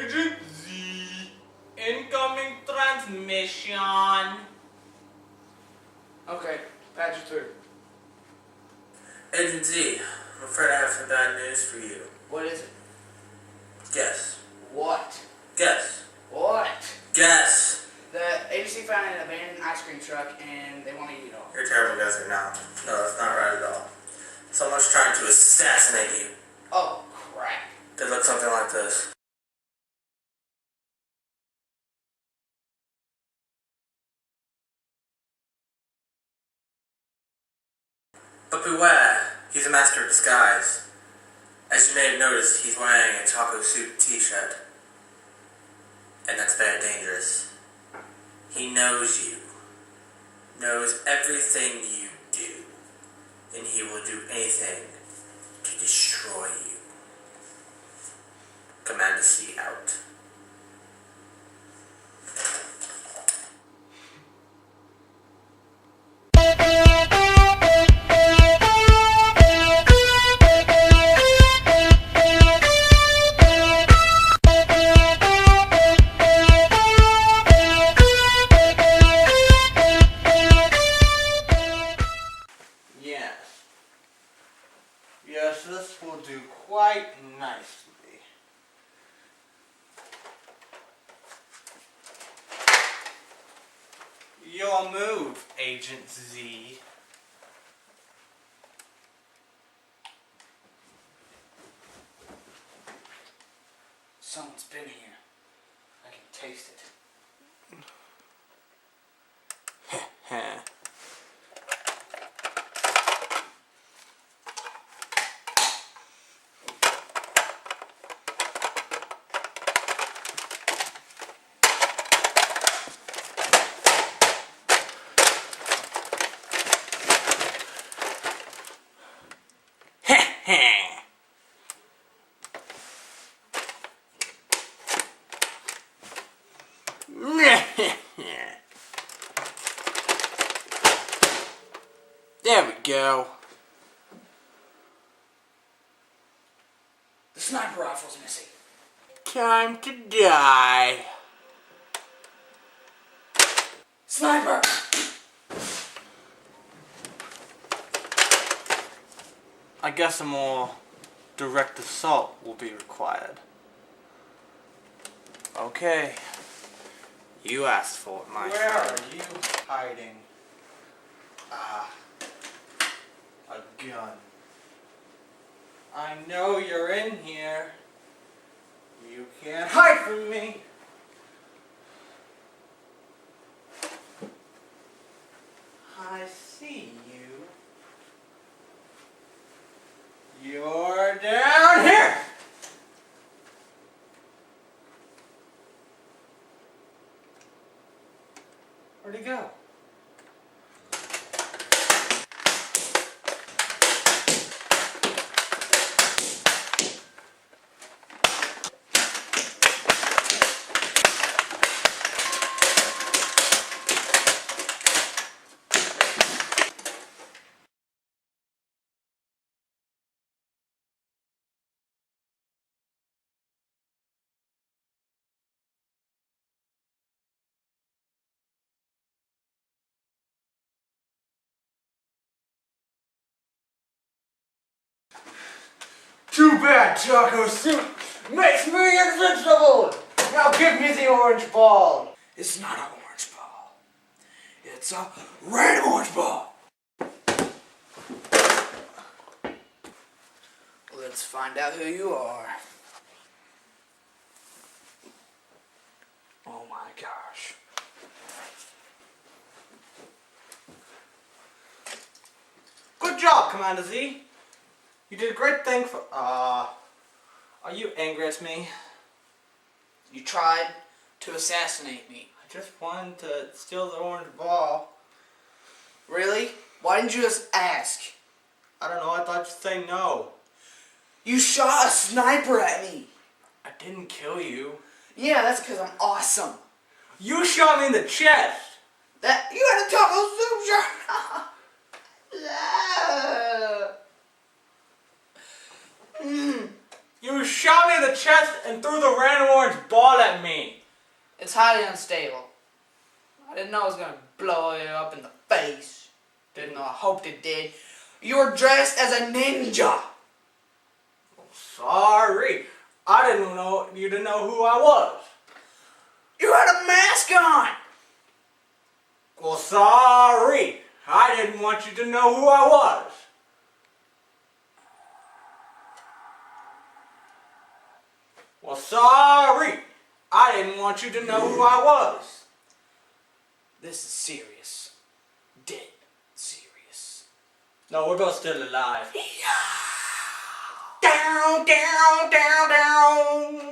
Agent Z, incoming transmission. Okay, patch it through. Agent Z, I'm afraid I have some bad news for you. What is it? Guess. What? Guess. What? Guess. The agency found an abandoned ice cream truck and they want to eat it all. You're a terrible guesser now. No, that's not right at all. Someone's trying to assassinate you. Oh, crap. They look something like this. But beware, he's a master of disguise. As you may have noticed, he's wearing a taco suit t-shirt. And that's very dangerous. He knows you. Knows everything you do. And he will do anything to destroy you. Commander C out. Yes, this will do quite nicely. Your move, Agent Z. Someone's been here. I can taste it. There we go. The sniper rifle's missing. Time to die. Sniper! I guess a more direct assault will be required. Okay. You asked for it, my friend. Where are you hiding? Ah. A gun. I know you're in here. You can't hide from me. I see you. You're down here! Where'd he go? Too bad, Taco Soup makes me invincible! Now give me the orange ball! It's not an orange ball. It's a red orange ball. Let's find out who you are. Oh my gosh. Good job, Commander Z. You did a great thing for... are you angry at me? You tried to assassinate me. I just wanted to steal the orange ball. Really? Why didn't you just ask? I don't know, I thought you'd say no. You shot a sniper at me. I didn't kill you. Yeah, that's because I'm awesome. You shot me in the chest! That you had a taco soup shot. You shot me in the chest and threw the random orange ball at me. It's highly unstable. I didn't know it was gonna blow you up in the face. Didn't know, I hoped it did. You were dressed as a ninja. Sorry. I didn't know you didn't know who I was. You had a mask on. Well, sorry. I didn't want you to know who I was. Well, sorry. I didn't want you to know who I was. This is serious. Dead serious. No, we're both still alive. Down, down, down, down.